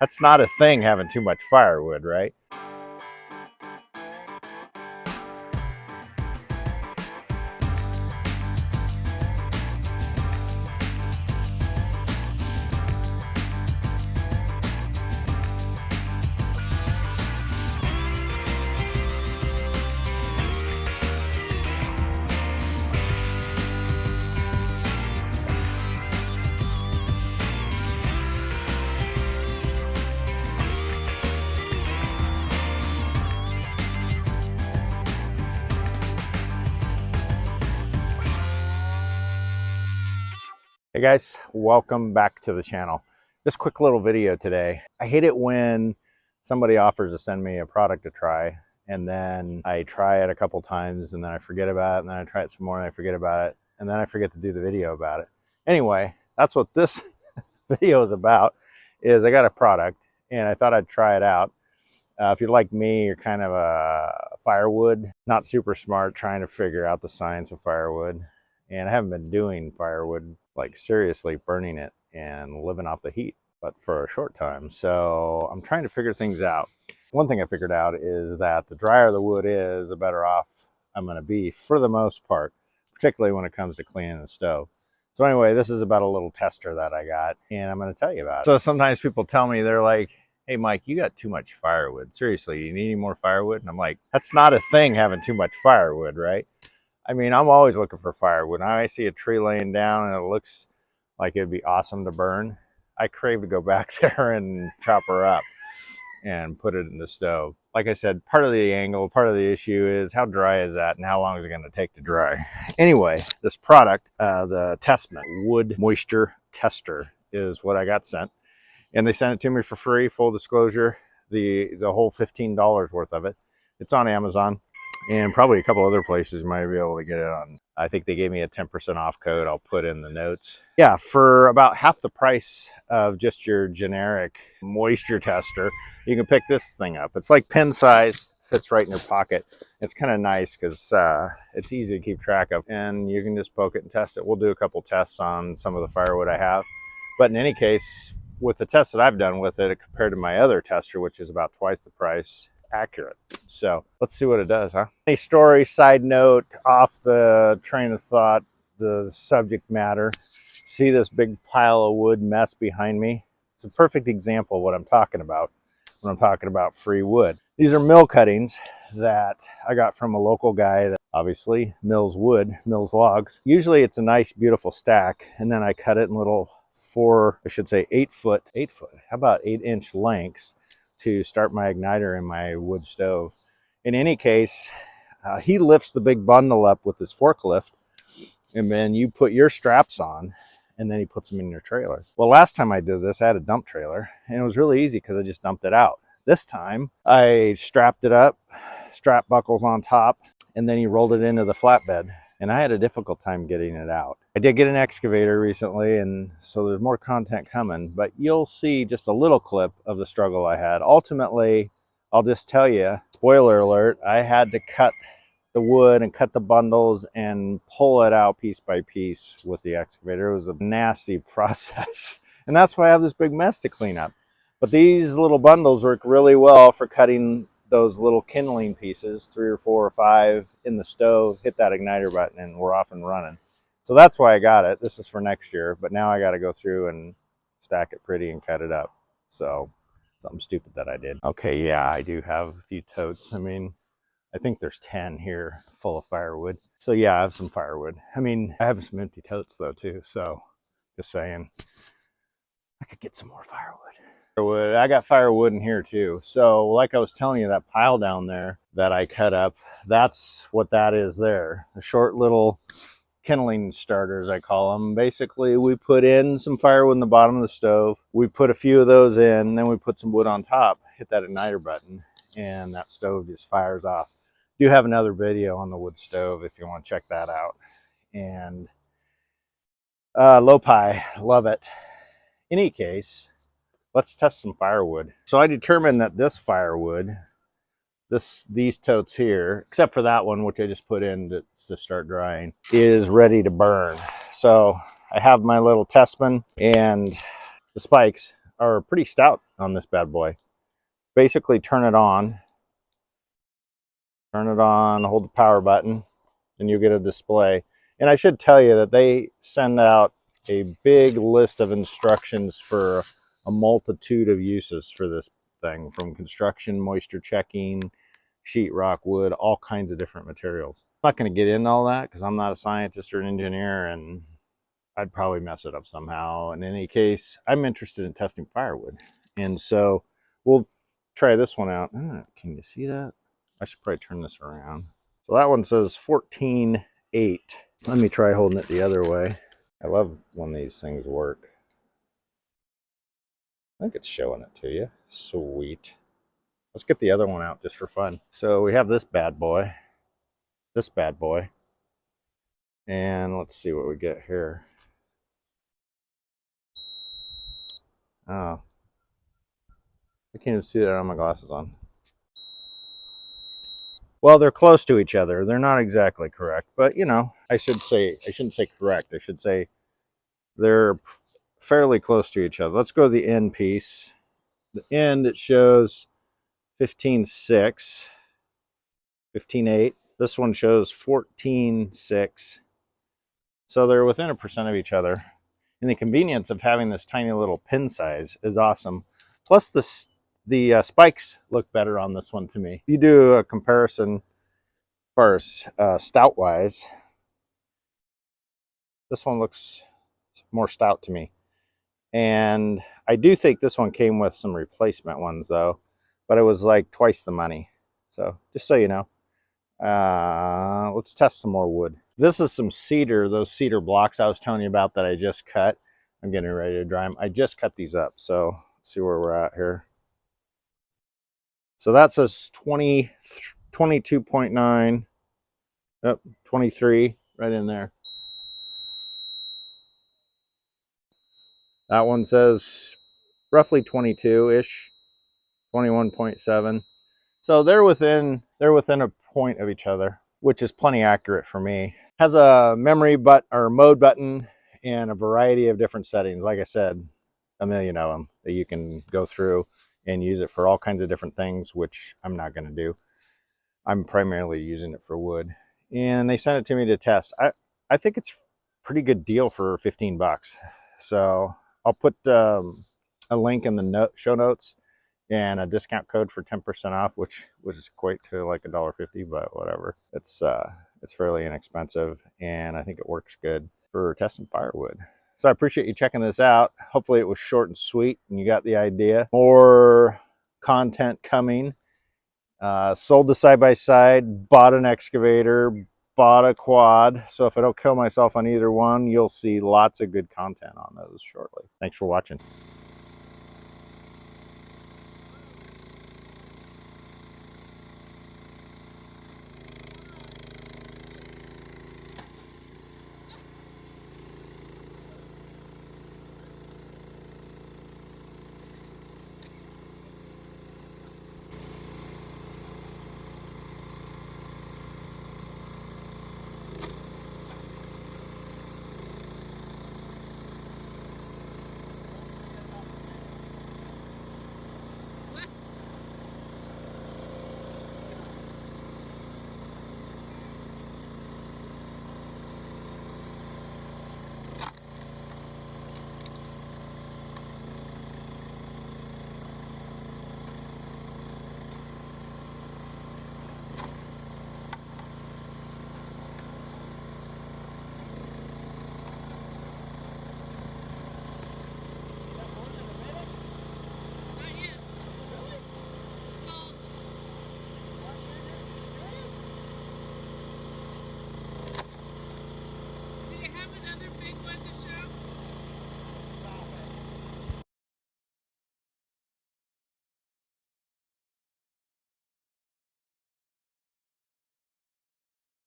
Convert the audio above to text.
That's not a thing, having too much firewood, right? Hey guys, welcome back to the channel. Just quick little video today. I hate it when somebody offers to send me a product to try and then I try it a couple times and then I forget about it, and then I try it some more and I forget about it, and then I forget to do the video about it. Anyway, that's what this video is about. Is I got a product and I thought I'd try it out. If you're like me, you're kind of a firewood, not super smart, trying to figure out the science of firewood. And I haven't been doing firewood, like seriously burning it and living off the heat, but for a short time. So I'm trying to figure things out. One thing I figured out is that the drier the wood is, the better off I'm going to be for the most part, particularly when it comes to cleaning the stove. So anyway, this is about a little tester that I got, and I'm going to tell you about it. So sometimes people tell me, they're like, hey Mike, you got too much firewood. Seriously, you need any more firewood? And I'm like, that's not a thing, having too much firewood, right? I mean, I'm always looking for firewood. I see a tree laying down and it looks like it'd be awesome to burn. I crave to go back there and chop her up and put it in the stove. Like I said, part of the angle, part of the issue is how dry is that and how long is it going to take to dry? Anyway, this product, the Tesmen Moisture Tester, is what I got sent. And they sent it to me for free, full disclosure, the whole $15 worth of it. It's on Amazon. And probably a couple other places you might be able to get it on. I think they gave me a 10% off code. I'll put in the notes. Yeah, for about half the price of just your generic moisture tester, you can pick this thing up. It's like pen size, fits right in your pocket. It's kind of nice because it's easy to keep track of. And you can just poke it and test it. We'll do a couple tests on some of the firewood I have. But in any case, with the tests that I've done with it compared to my other tester, which is about twice the price, accurate. So let's see what it does, huh? Any story, side note, off the train of thought, the subject matter. See this big pile of wood mess behind me? It's a perfect example of what I'm talking about when I'm talking about free wood. These are mill cuttings that I got from a local guy that obviously mills wood, mills logs. Usually it's a nice, beautiful stack, and then I cut it in little 8 foot, how about 8-inch lengths to start my igniter in my wood stove. In any case, he lifts the big bundle up with his forklift, and then you put your straps on, and then he puts them in your trailer. Well, last time I did this, I had a dump trailer, and it was really easy because I just dumped it out. This time, I strapped it up, strap buckles on top, and then he rolled it into the flatbed. And I had a difficult time getting it out. I did get an excavator recently, and so there's more content coming, but you'll see just a little clip of the struggle I had. Ultimately, I'll just tell you, spoiler alert, I had to cut the wood and cut the bundles and pull it out piece by piece with the excavator. It was a nasty process. And that's why I have this big mess to clean up. But these little bundles work really well for cutting those little kindling pieces, 3 or 4 or 5 in the stove, hit that igniter button, and we're off and running. So that's why I got it. This is for next year, but now I got to go through and stack it pretty and cut it up. So something stupid that I did. Okay, yeah, I do have a few totes. I mean, I think there's 10 here full of firewood. So yeah, I have some firewood. I mean, I have some empty totes though too. So just saying, I could get some more firewood. I got firewood in here too. So like I was telling you, that pile down there that I cut up, that's what that is there. The short little kindling starters, I call them. Basically, we put in some firewood in the bottom of the stove. We put a few of those in, then we put some wood on top, hit that igniter button, and that stove just fires off. I do have another video on the wood stove if you want to check that out. And low pie, love it. Any case, let's test some firewood. So I determined that this firewood, these totes here, except for that one, which I just put in to start drying, is ready to burn. So I have my little Tesmen, and the spikes are pretty stout. on this bad boy. Basically turn it on, hold the power button, and you get a display. And I should tell you that they send out a big list of instructions for a multitude of uses for this thing, from construction, moisture checking, sheetrock, wood, all kinds of different materials. I'm not going to get into all that because I'm not a scientist or an engineer, and I'd probably mess it up somehow. In any case, I'm interested in testing firewood, and so we'll try this one out. Can you see that? I should probably turn this around. So that one says 14.8. Let me try holding it the other way. I love when these things work. I think it's showing it to you. Sweet. Let's get the other one out just for fun. So we have this bad boy, and let's see what we get here. Oh, I can't even see that I have my glasses on. Well, they're close to each other. They're not exactly correct, but you know, I shouldn't say correct. I should say they're fairly close to each other. Let's go to the end piece. The end, it shows 15.6, 15.8. This one shows 14.6. So they're within 1% of each other. And the convenience of having this tiny little pin size is awesome. Plus the spikes look better on this one to me. You do a comparison first, stout wise. This one looks more stout to me. And I do think this one came with some replacement ones though, but it was like twice the money. So just so you know, let's test some more wood. This is some cedar, those cedar blocks I was telling you about that I just cut. I'm getting ready to dry them. I just cut these up, so let's see where we're at here. So that says 20, 22.9, yep, 23, right in there. That one says roughly 22-ish, 21.7. So they're within a point of each other, which is plenty accurate for me. Has a memory mode button and a variety of different settings. Like I said, a million of them that you can go through and use it for all kinds of different things, which I'm not going to do. I'm primarily using it for wood. And they sent it to me to test. I think it's a pretty good deal for 15 bucks. So I'll put a link in the show notes and a discount code for 10% off, which would equate to like $1.50, but whatever. It's fairly inexpensive, and I think it works good for testing firewood. So I appreciate you checking this out. Hopefully it was short and sweet and you got the idea. More content coming. Sold the side-by-side, bought an excavator, bought a quad. So if I don't kill myself on either one, you'll see lots of good content on those shortly. Thanks for watching.